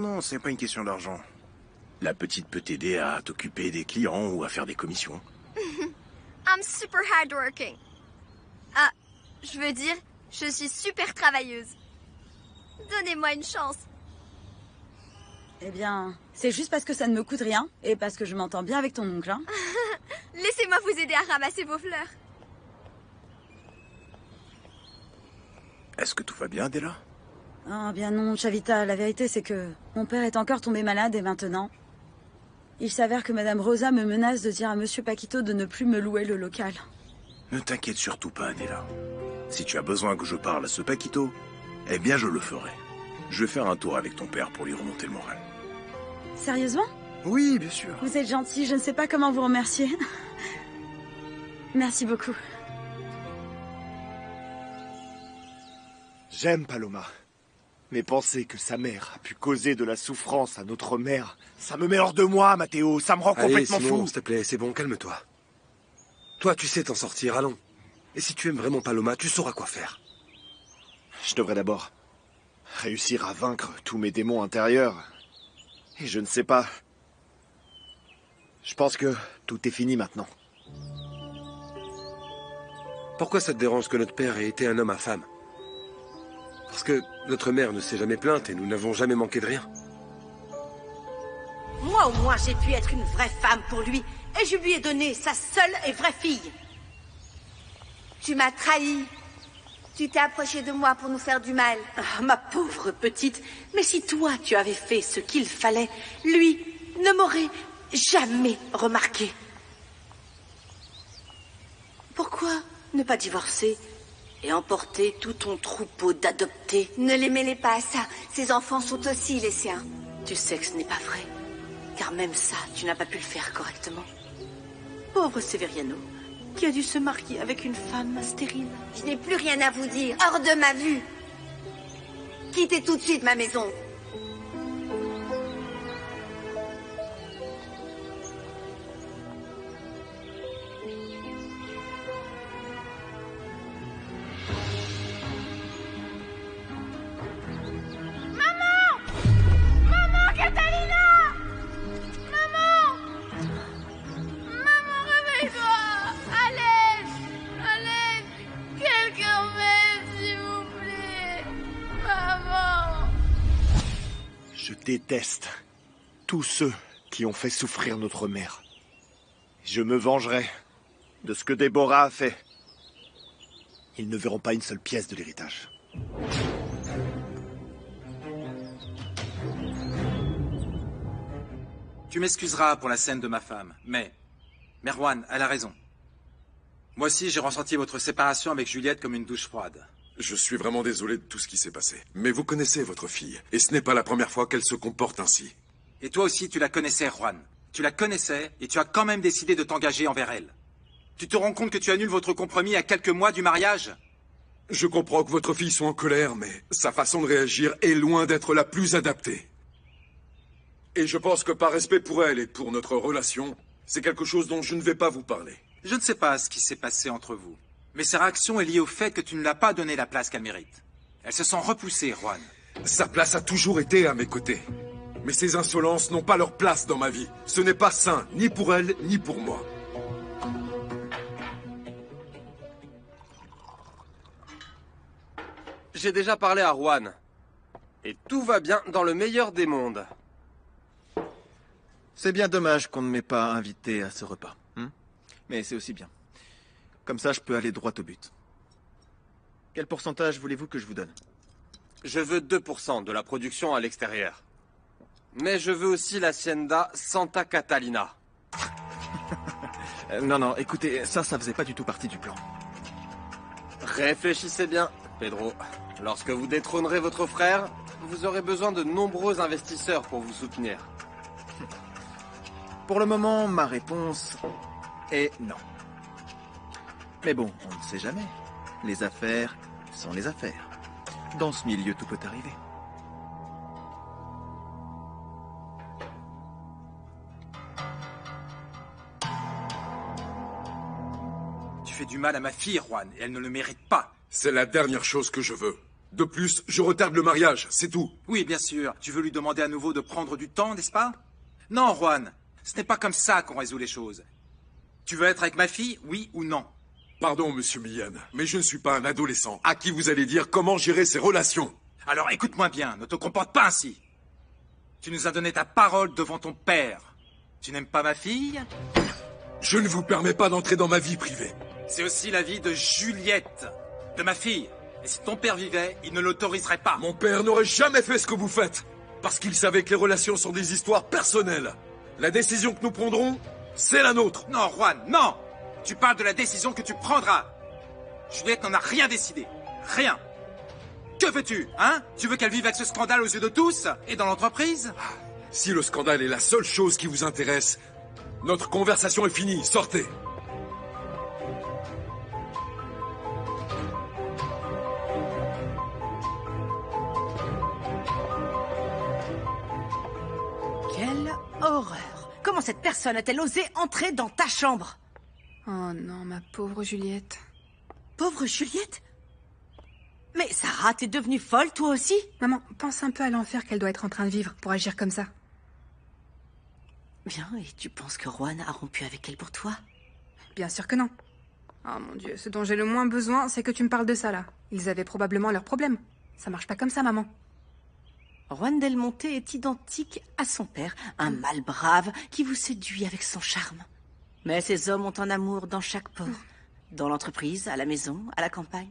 Non, c'est pas une question d'argent. La petite peut t'aider à t'occuper des clients ou à faire des commissions. I'm super hardworking. Ah, je veux dire, je suis super travailleuse. Donnez-moi une chance. Eh bien, c'est juste parce que ça ne me coûte rien et parce que je m'entends bien avec ton oncle, hein. Laissez-moi vous aider à ramasser vos fleurs. Est-ce que tout va bien, Della? Ah, bien non, Chavita, la vérité c'est que mon père est encore tombé malade et maintenant... Il s'avère que Madame Rosa me menace de dire à Monsieur Paquito de ne plus me louer le local. Ne t'inquiète surtout pas, Della. Si tu as besoin que je parle à ce Paquito, eh bien je le ferai. Je vais faire un tour avec ton père pour lui remonter le moral. Sérieusement? Oui, bien sûr. Vous êtes gentil, je ne sais pas comment vous remercier. Merci beaucoup. J'aime Paloma. Mais penser que sa mère a pu causer de la souffrance à notre mère, ça me met hors de moi, Mathéo. Ça me rend complètement Simon, fou. s'il te plaît, c'est bon, calme-toi. Toi, tu sais t'en sortir, allons. Et si tu aimes vraiment Paloma, tu sauras quoi faire. Je devrais d'abord réussir à vaincre tous mes démons intérieurs. Et je ne sais pas. Je pense que tout est fini maintenant. Pourquoi ça te dérange que notre père ait été un homme infâme? Parce que notre mère ne s'est jamais plainte et nous n'avons jamais manqué de rien. Moi, au moins, j'ai pu être une vraie femme pour lui. Et je lui ai donné sa seule et vraie fille. Tu m'as trahi. Tu t'es approché de moi pour nous faire du mal. Ah, ma pauvre petite. Mais si toi, tu avais fait ce qu'il fallait, lui ne m'aurait jamais remarqué. Pourquoi ne pas divorcer et emporter tout ton troupeau d'adoptés? Ne les mêlez pas à ça. Ces enfants sont aussi les siens. Tu sais que ce n'est pas vrai. Car même ça, tu n'as pas pu le faire correctement. Pauvre Severiano, qui a dû se marier avec une femme stérile. Je n'ai plus rien à vous dire. Hors de ma vue. Quittez tout de suite ma maison. Je déteste tous ceux qui ont fait souffrir notre mère. Je me vengerai de ce que Déborah a fait. Ils ne verront pas une seule pièce de l'héritage. Tu m'excuseras pour la scène de ma femme, mais Merwan, elle a raison. Moi aussi, j'ai ressenti votre séparation avec Juliette comme une douche froide. Je suis vraiment désolé de tout ce qui s'est passé. Mais vous connaissez votre fille, et ce n'est pas la première fois qu'elle se comporte ainsi. Et toi aussi, tu la connaissais, Juan. Tu la connaissais, et tu as quand même décidé de t'engager envers elle. Tu te rends compte que tu annules votre compromis à quelques mois du mariage? Je comprends que votre fille soit en colère, mais sa façon de réagir est loin d'être la plus adaptée. Et je pense que par respect pour elle et pour notre relation, c'est quelque chose dont je ne vais pas vous parler. Je ne sais pas ce qui s'est passé entre vous, mais sa réaction est liée au fait que tu ne l'as pas donné la place qu'elle mérite. Elle se sent repoussée, Juan. Sa place a toujours été à mes côtés. Mais ces insolences n'ont pas leur place dans ma vie. Ce n'est pas sain, ni pour elle, ni pour moi. J'ai déjà parlé à Juan. Et tout va bien dans le meilleur des mondes. C'est bien dommage qu'on ne m'ait pas invité à ce repas. Mais c'est aussi bien. Comme ça, je peux aller droit au but. Quel pourcentage voulez-vous que je vous donne? Je veux 2% de la production à l'extérieur. Mais je veux aussi l'hacienda Santa Catalina. Non, écoutez, ça faisait pas du tout partie du plan. Réfléchissez bien, Pedro. Lorsque vous détrônerez votre frère, vous aurez besoin de nombreux investisseurs pour vous soutenir. Pour le moment, ma réponse est non. Mais bon, on ne sait jamais. Les affaires sont les affaires. Dans ce milieu, tout peut arriver. Tu fais du mal à ma fille, Juan, et elle ne le mérite pas. C'est la dernière chose que je veux. De plus, je retarde le mariage, c'est tout. Oui, bien sûr. Tu veux lui demander à nouveau de prendre du temps, n'est-ce pas? Non, Juan. Ce n'est pas comme ça qu'on résout les choses. Tu veux être avec ma fille, oui ou non? Pardon, monsieur Millan, mais je ne suis pas un adolescent à qui vous allez dire comment gérer ses relations. Alors écoute-moi bien, ne te comporte pas ainsi. Tu nous as donné ta parole devant ton père. Tu n'aimes pas ma fille? Je ne vous permets pas d'entrer dans ma vie privée. C'est aussi la vie de Juliette, de ma fille. Et si ton père vivait, il ne l'autoriserait pas. Mon père n'aurait jamais fait ce que vous faites, parce qu'il savait que les relations sont des histoires personnelles. La décision que nous prendrons, c'est la nôtre. Non, Juan, non! Tu parles de la décision que tu prendras. Juliette n'en a rien décidé. Rien. Que veux-tu, hein? Tu veux qu'elle vive avec ce scandale aux yeux de tous et dans l'entreprise? Si le scandale est la seule chose qui vous intéresse, notre conversation est finie. Sortez. Quelle horreur! Comment cette personne a-t-elle osé entrer dans ta chambre? Oh non, ma pauvre Juliette. Pauvre Juliette? Mais Sarah, t'es devenue folle, toi aussi? Maman, pense un peu à l'enfer qu'elle doit être en train de vivre pour agir comme ça. Bien, et tu penses que Juan a rompu avec elle pour toi? Bien sûr que non. Oh mon Dieu, ce dont j'ai le moins besoin, c'est que tu me parles de ça, là. Ils avaient probablement leurs problèmes. Ça marche pas comme ça, maman. Juan Del Monte est identique à son père, un mâle brave qui vous séduit avec son charme. Mais ces hommes ont un amour dans chaque pore. Dans l'entreprise, à la maison, à la campagne.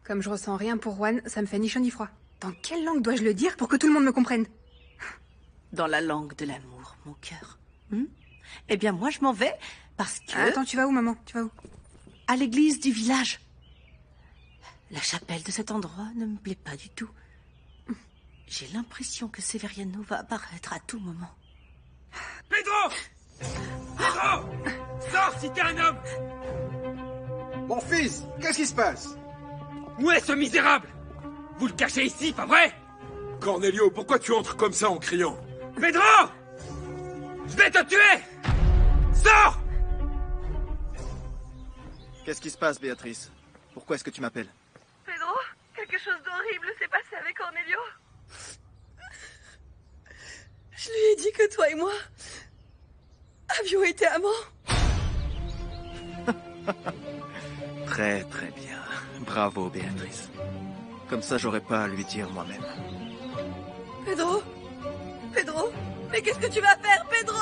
Comme je ressens rien pour Juan, ça me fait ni chaud ni froid. Dans quelle langue dois-je le dire pour que tout le monde me comprenne? Dans la langue de l'amour, mon cœur. Eh bien, moi, je m'en vais parce que... Attends, tu vas où, maman? Tu vas où? À l'église du village. La chapelle de cet endroit ne me plaît pas du tout. J'ai l'impression que Severiano va apparaître à tout moment. Pedro! Pedro! Sors si t'es un homme! Mon fils, qu'est-ce qui se passe? Où est ce misérable? Vous le cachez ici, pas vrai? Cornelio, pourquoi tu entres comme ça en criant? Pedro! Je vais te tuer! Sors! Qu'est-ce qui se passe, Béatrice? Pourquoi est-ce que tu m'appelles? Pedro, quelque chose d'horrible s'est passé avec Cornelio. Je lui ai dit que toi et moi avions été amants. Très très bien. Bravo, Béatrice. Comme ça, j'aurais pas à lui dire moi-même. Pedro? Pedro? Mais qu'est-ce que tu vas faire, Pedro?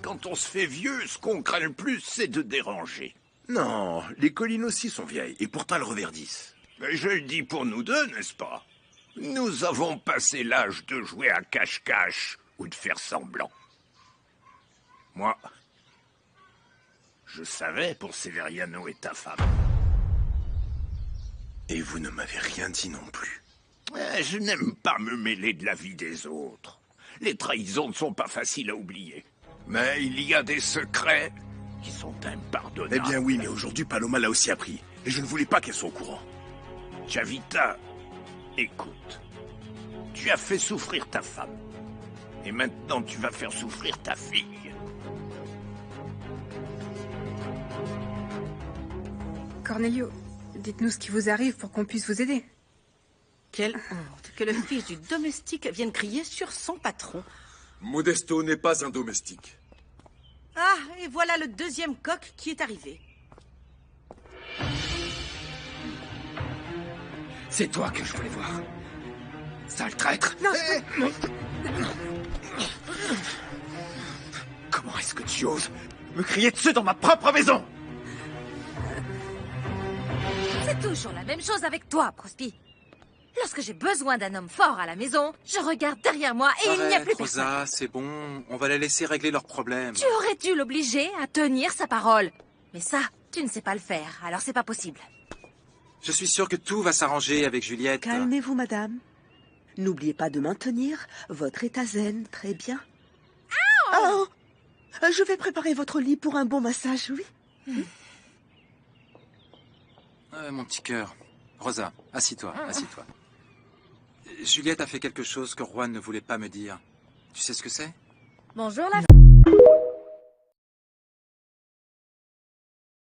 Quand on se fait vieux, ce qu'on craint le plus, c'est de déranger. Non, les collines aussi sont vieilles, et pourtant elles reverdissent. Mais je le dis pour nous deux, n'est-ce pas? Nous avons passé l'âge de jouer à cache-cache ou de faire semblant. Moi, je savais pour Severiano et ta femme. Et vous ne m'avez rien dit non plus. Je n'aime pas me mêler de la vie des autres. Les trahisons ne sont pas faciles à oublier. Mais il y a des secrets qui sont impardonnables. Eh bien oui, mais aujourd'hui Paloma l'a aussi appris. Et je ne voulais pas qu'elle soit au courant. Chavita, écoute. Tu as fait souffrir ta femme. Et maintenant tu vas faire souffrir ta fille. Cornelio, dites-nous ce qui vous arrive pour qu'on puisse vous aider. Quelle honte que le fils du domestique vienne crier sur son patron. Modesto n'est pas un domestique. Ah, et voilà le deuxième coq qui est arrivé. C'est toi que je voulais voir. Sale traître. Non, Comment est-ce que tu oses me crier dessus dans ma propre maison? C'est toujours la même chose avec toi, Prospi. Lorsque j'ai besoin d'un homme fort à la maison, je regarde derrière moi et il n'y a plus personne. Rosa, c'est bon. On va la laisser régler leurs problèmes. Tu aurais dû l'obliger à tenir sa parole. Mais ça, tu ne sais pas le faire, alors c'est pas possible. Je suis sûr que tout va s'arranger avec Juliette. Calmez-vous, madame. N'oubliez pas de maintenir votre état zen, très bien. Oh, je vais préparer votre lit pour un bon massage, oui. Mon petit cœur. Rosa, assis-toi, assis-toi. Juliette a fait quelque chose que Juan ne voulait pas me dire. Tu sais ce que c'est? Bonjour la